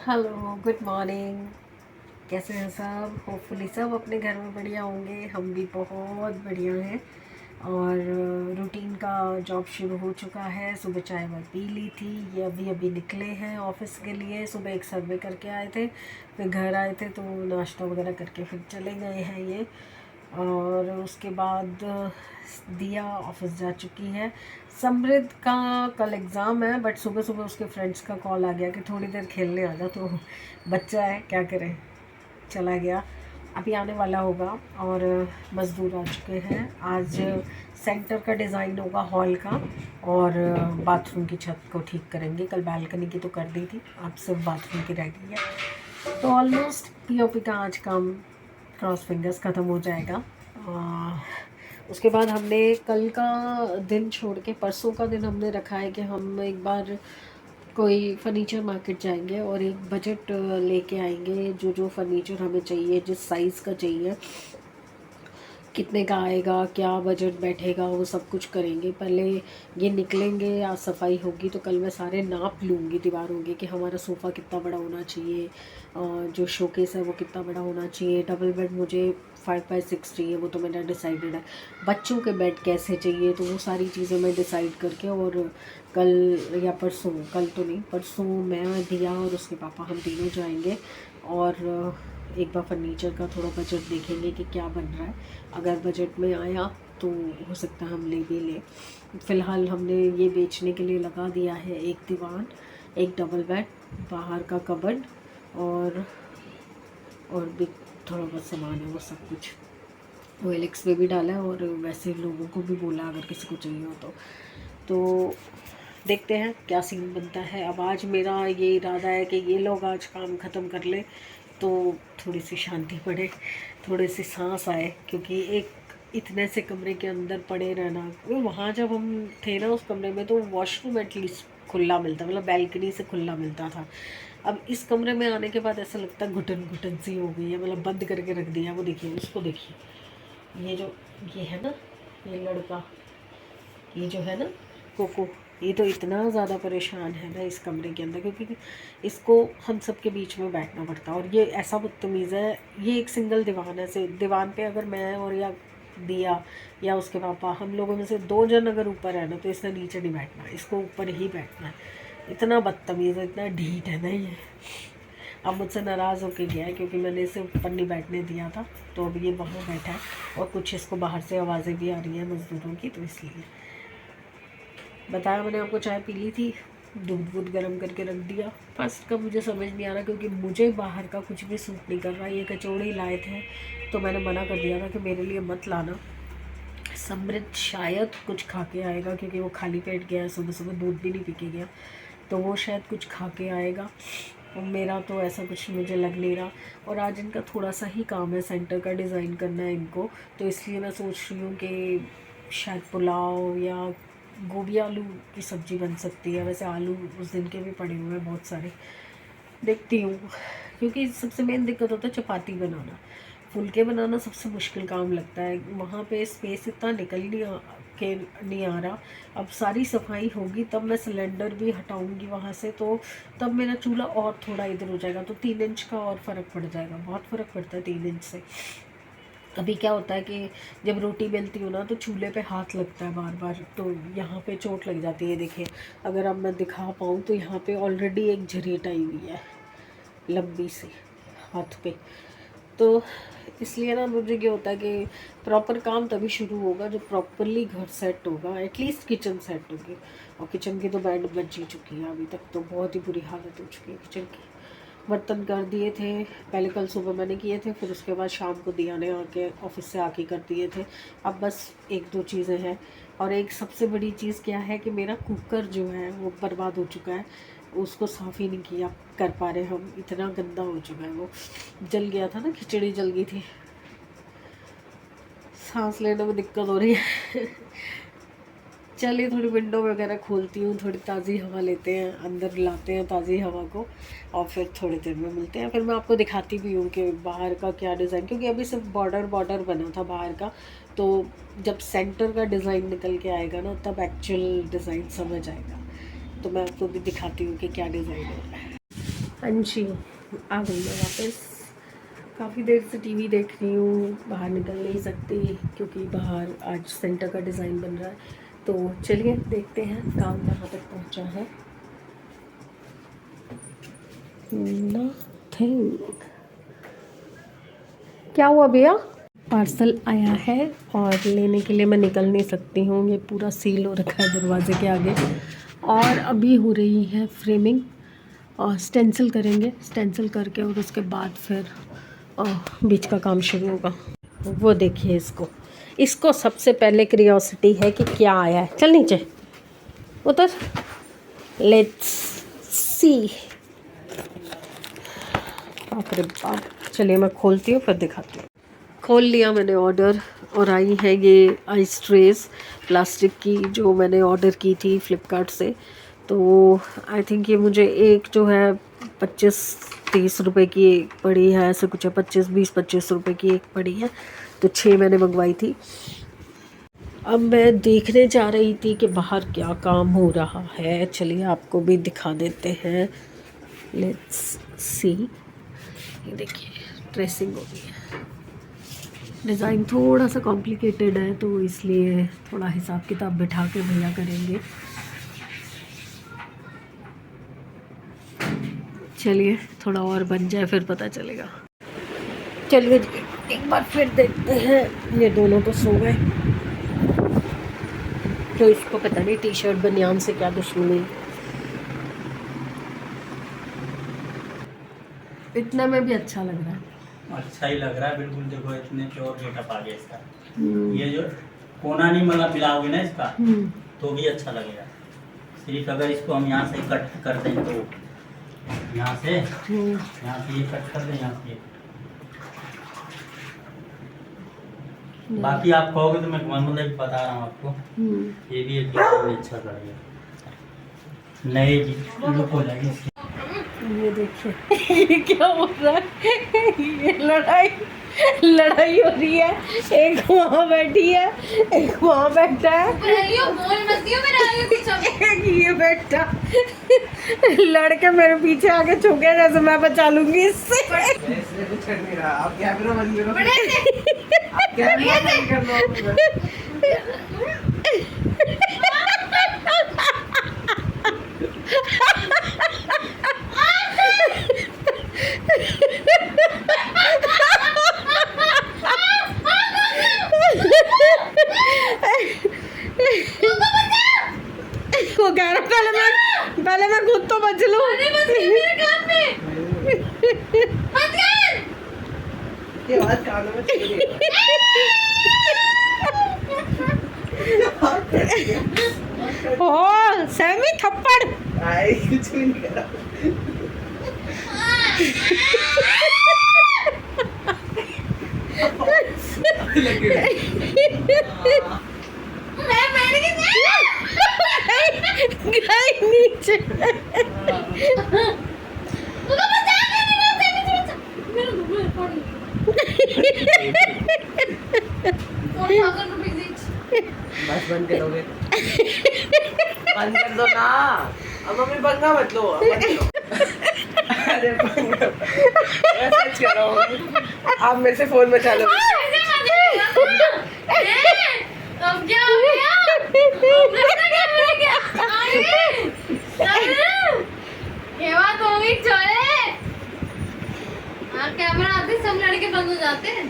Hello, good morning. कैसे हैं सब? होपफुली सब अपने घर में बढ़िया होंगे। हम भी बहुत बढ़िया हैं। और रूटीन का जॉब शुरू हो चुका है। सुबह चाय वाय पी ली थी। ये अभी अभी निकले हैं ऑफिस के लिए। सुबह एक सर्वे करके आए थे, फिर घर आए थे तो नाश्ता वगैरह करके फिर चले गए हैं ये। और उसके बाद दिया ऑफिस जा चुकी है। समृद्ध का कल एग्ज़ाम है, बट सुबह सुबह उसके फ्रेंड्स का कॉल आ गया कि थोड़ी देर खेलने आ जा। तो बच्चा है, क्या करें, चला गया। अभी आने वाला होगा। और मज़दूर आ चुके हैं। आज सेंटर का डिज़ाइन होगा हॉल का, और बाथरूम की छत को ठीक करेंगे। कल बालकनी की तो कर दी थी, अब सिर्फ बाथरूम की रह गई है। तो ऑलमोस्ट पीओपी का आज काम क्रॉस फिंगर्स ख़त्म हो जाएगा। उसके बाद हमने कल का दिन छोड़ के परसों का दिन हमने रखा है कि हम एक बार कोई फर्नीचर मार्केट जाएंगे और एक बजट लेके आएंगे। जो जो फर्नीचर हमें चाहिए, जिस साइज़ का चाहिए, कितने का आएगा, क्या बजट बैठेगा, वो सब कुछ करेंगे। पहले ये निकलेंगे, आज सफाई होगी तो कल मैं सारे नाप लूँगी दीवारों के कि हमारा सोफ़ा कितना बड़ा होना चाहिए, जो शोकेस है वो कितना बड़ा होना चाहिए। डबल बेड मुझे 5x6 चाहिए, वो तो मेरा डिसाइडेड है। बच्चों के बेड कैसे चाहिए, तो वो सारी चीज़ें मैं डिसाइड करके, और कल या परसों, कल तो नहीं परसों, मैं दिया और उसके पापा हम तीनों जाएंगे। और एक बार फर्नीचर का थोड़ा बजट देखेंगे कि क्या बन रहा है। अगर बजट में आया तो हो सकता है हम ले भी लें। फ़िलहाल हमने ये बेचने के लिए लगा दिया है एक दीवान, एक डबल बेड, बाहर का कबर्ड, और भी थोड़ा बहुत सामान है, वो सब कुछ OLX पे भी डाला है और वैसे लोगों को भी बोला अगर किसी को चाहिए हो तो देखते हैं क्या सीन बनता है। अब आज मेरा ये इरादा है कि ये लोग आज काम ख़त्म कर लें तो थोड़ी सी शांति पड़े, थोड़ी सी सांस आए। क्योंकि एक इतने से कमरे के अंदर पड़े रहना, वो वहाँ जब हम थे ना उस कमरे में, तो वॉशरूम एटलीस्ट खुला मिलता, मतलब बैल्कनी से खुला मिलता था। अब इस कमरे में आने के बाद ऐसा लगता है घुटन घुटन सी हो गई है, मतलब बंद करके रख दिया। वो देखिए, उसको देखिए, ये है ना, ये लड़का, ये जो है ना कोको, ये तो इतना ज़्यादा परेशान है ना इस कमरे के अंदर, क्योंकि इसको हम सब के बीच में बैठना पड़ता है। और ये ऐसा बदतमीज़ है। ये एक सिंगल दीवान है, से दीवान पे अगर मैं और या दिया या उसके पापा, हम लोगों में से 2 जन अगर ऊपर है ना, तो इसने नीचे नहीं बैठना, इसको ऊपर ही बैठना है। इतना बदतमीज़ है, इतना ढीठ है ना ये। अब मुझसे नाराज़ होके गया है क्योंकि मैंने इसे ऊपर नहीं बैठने दिया था, तो अब ये वहाँ बैठा है। और कुछ इसको बाहर से आवाज़ें भी आ रही हैं मज़दूरों की, तो इसलिए बताया मैंने आपको। चाय पी ली थी, दूध वूध गर्म करके रख दिया। फर्स्ट का मुझे समझ नहीं आ रहा, क्योंकि मुझे बाहर का कुछ भी सूट नहीं कर रहा। ये कचौड़ी लाए थे तो मैंने मना कर दिया था कि मेरे लिए मत लाना। समृद्ध शायद कुछ खा के आएगा, क्योंकि वो खाली पेट गया है, सुबह सुबह दूध भी नहीं पी के गया, तो वो शायद कुछ खा के आएगा। और मेरा तो ऐसा कुछ मुझे लग नहीं रहा। और आज इनका थोड़ा सा ही काम है, सेंटर का डिज़ाइन करना है इनको, तो इसलिए मैं सोच रही हूँ कि शायद पुलाव या गोभी आलू की सब्ज़ी बन सकती है। वैसे आलू उस दिन के भी पड़े हुए हैं बहुत सारे, देखती हूँ। क्योंकि सबसे मेन दिक्कत होता है चपाती बनाना, फुलके बनाना सबसे मुश्किल काम लगता है। वहाँ पे स्पेस इतना निकल नहीं आ रहा। अब सारी सफाई होगी तब मैं सिलेंडर भी हटाऊंगी वहाँ से, तो तब मेरा चूल्हा और थोड़ा इधर हो जाएगा, तो 3 इंच का और फ़र्क पड़ जाएगा। बहुत फ़र्क पड़ता है 3 इंच से। अभी क्या होता है कि जब रोटी बेलती हूँ ना, तो चूल्हे पे हाथ लगता है बार बार, तो यहाँ पे चोट लग जाती है। देखिए, अगर अब मैं दिखा पाऊँ तो यहाँ पे ऑलरेडी एक झरीट आई हुई है लंबी सी हाथ पे। तो इसलिए ना मुझे क्या होता है कि प्रॉपर काम तभी शुरू होगा जब प्रॉपरली घर सेट होगा, एटलीस्ट किचन सेट होगी। और किचन की तो बैंड बज ही चुकी है, अभी तक तो बहुत ही बुरी हालत हो चुकी है किचन की। बर्तन कर दिए थे पहले, कल सुबह मैंने किए थे, फिर उसके बाद शाम को दिया ने आके ऑफिस से आके कर दिए थे। अब बस 1-2 चीज़ें हैं। और एक सबसे बड़ी चीज़ क्या है कि मेरा कुकर जो है वो बर्बाद हो चुका है। उसको साफ़ ही नहीं किया कर पा रहे हम, इतना गंदा हो चुका है वो। जल गया था ना, खिचड़ी जल गई थी, सांस लेने में दिक्कत हो रही है। चलिए थोड़ी विंडो वगैरह खोलती हूँ, थोड़ी ताज़ी हवा लेते हैं, अंदर लाते हैं ताज़ी हवा को, और फिर थोड़ी देर में मिलते हैं। फिर मैं आपको दिखाती भी हूँ कि बाहर का क्या डिज़ाइन, क्योंकि अभी सिर्फ बॉर्डर बॉर्डर बना था बाहर का। तो जब सेंटर का डिज़ाइन निकल के आएगा ना, तब एक्चुअल डिज़ाइन समझ आएगा। तो मैं आपको भी दिखाती हूँ कि क्या डिज़ाइन हो रहा है। अंशी आ गई मैं वापस। काफ़ी देर से टीवी देख रही हूँ, बाहर निकल नहीं सकती क्योंकि बाहर आज सेंटर का डिज़ाइन बन रहा है। तो चलिए देखते हैं काम कहाँ तक पहुँचा है। नथिंग। क्या हुआ भैया? पार्सल आया है और लेने के लिए मैं निकल नहीं सकती हूँ, ये पूरा सील हो रखा है दरवाजे के आगे। और अभी हो रही है फ्रेमिंग और स्टेंसिल करेंगे, स्टेंसिल करके और उसके बाद फिर बीच का काम शुरू होगा। वो देखिए इसको सबसे पहले क्यूरियोसिटी है कि क्या आया है। चल नीचे उतर, लेट्स सी। बाप रे बाप। चलिए मैं खोलती हूँ फिर दिखाती हूँ। खोल लिया मैंने ऑर्डर और आई है ये आइस ट्रेस प्लास्टिक की, जो मैंने ऑर्डर की थी फ्लिपकार्ट से। तो आई थिंक ये मुझे एक जो है 25-30 रुपए की एक पड़ी है, ऐसे कुछ है, 20-25 रुपए की एक पड़ी है। तो 6 मैंने मंगवाई थी। अब मैं देखने जा रही थी कि बाहर क्या काम हो रहा है। चलिए आपको भी दिखा देते हैं, लेट्स सी। ये देखिए ट्रेसिंग हो गई है। डिज़ाइन थोड़ा सा कॉम्प्लिकेटेड है तो इसलिए थोड़ा हिसाब किताब बिठा के भैया करेंगे। चलिए थोड़ा और बन जाए फिर पता चलेगा। चलिए एक बार फिर देखते हैं। ये दोनों तो सो गए, तो इसको पता नहीं टी शर्ट बनियान से क्या दुश्मनी। इतने में भी अच्छा लग रहा है। अच्छा ही लग रहा है बिल्कुल। देखो इतने प्योर गेटअप आ गया इसका। ये जो कोना नहीं मतलब मिलाओगे ना इसका तो भी अच्छा लगेगा। सिर्फ अगर इसको हम यहाँ से कट कर दें तो यहाँ से ये कट कर दें यहाँ से। बाकी आप कहोगे तो मैं मतलब बता रहा हूँ आपको, ये भी एक अच्छा लगेगा, नए लुक हो जाएगी। ये देखिए ये क्या हो रहा है? ये लड़ाई हो रही है। एक वहाँ बैठी है, एक वहाँ बैठा है। एक ये बैठा लड़के मेरे पीछे आके छुके जैसे मैं बचा लूंगी इससे। कुछ नहीं रहा, आप कैमरा बंद करो। आप कैमरा बंद कर लो। वो कह रहा पहले मैं खुद तो बच लूं। ओ सैमी थप्पड़ कुछ भी नहीं करा। नीचे बस बंद करोगे? बंद कर दो ना। अब मम्मी पंगा मत लो। अरे सच करो, आप मेरे से फोन मचा लो। अब क्या हो गया? क्या बात हो गई? चले कैमरा आते सब लड़के बंद हो जाते हैं।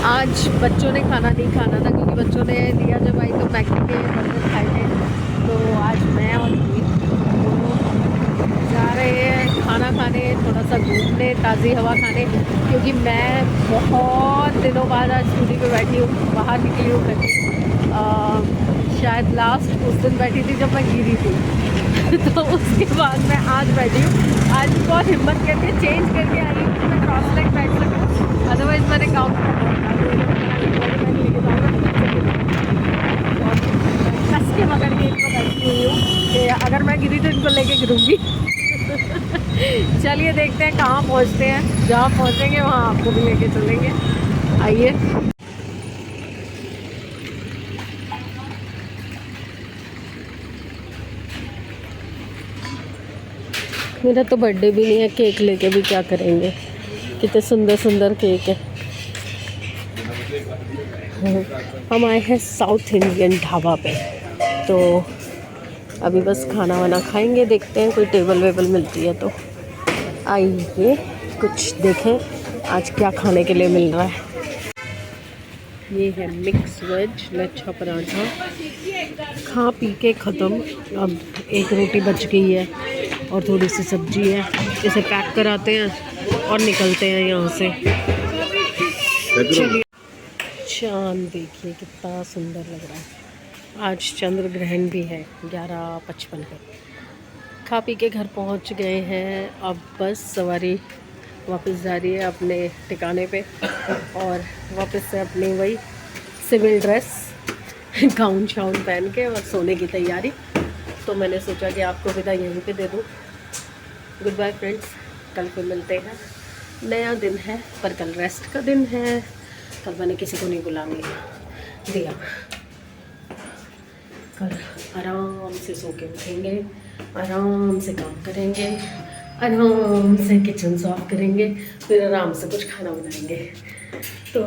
आज बच्चों ने खाना नहीं खाना था क्योंकि बच्चों ने लिया जब आई तो मैगी के बर्गर खाए थे। तो आज मैं और जा रहे हैं खाना खाने, थोड़ा सा घूमने, ताज़ी हवा खाने, क्योंकि मैं बहुत दिनों बाद आज स्कूटी पे बैठी हूँ, बाहर निकली हूँ कहीं। शायद लास्ट उस दिन बैठी थी जब मैं गिरी थी तो उसके बाद मैं आज बैठी हूँ। आज बहुत हिम्मत करके चेंज करके आई हूँ कि मैं क्रॉस लेग बैठ सकूँ, अदरवाइज़ मैंने गाँव कस के मगर गेट पर बैठी हुई हूँ कि अगर मैं गिरी तो इनको लेके गिरूँगी। चलिए देखते हैं कहाँ पहुँचते हैं, जहाँ पहुँचेंगे वहाँ आपको भी लेके चलेंगे। आइए। मेरा तो बर्थडे भी नहीं है, केक लेके भी क्या करेंगे, कितने सुंदर सुंदर केक है। हम आए हैं साउथ इंडियन ढाबा पे, तो अभी बस खाना वाना खाएंगे, देखते हैं कोई टेबल वेबल मिलती है तो। आइए कुछ देखें आज क्या खाने के लिए मिल रहा है। ये है मिक्स वेज लच्छा पराठा, खा पी के ख़त्म। अब एक रोटी बच गई है और थोड़ी सी सब्जी है, इसे पैक कराते हैं और निकलते हैं यहाँ से। चलिए, चाँद देखिए कितना सुंदर लग रहा है। आज चंद्र ग्रहण भी है 11:55 पे। खा पी के घर पहुँच गए हैं, अब बस सवारी वापस जा रही है अपने ठिकाने पे, और वापस से अपनी वही सिविल ड्रेस गाउन शाउन पहन के और सोने की तैयारी। तो मैंने सोचा कि आपको विदा यहीं पे दे दूँ। गुड बाय फ्रेंड्स, कल फिर मिलते हैं। नया दिन है पर कल रेस्ट का दिन है, कल मैंने किसी को नहीं बुलाने दिया। कल आराम से सो के उठेंगे, आराम से काम करेंगे, आराम से किचन साफ करेंगे, फिर आराम से कुछ खाना बनाएंगे। तो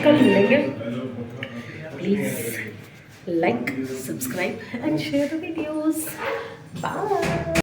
कल मिलेंगे। Please like, subscribe and share the videos. Bye.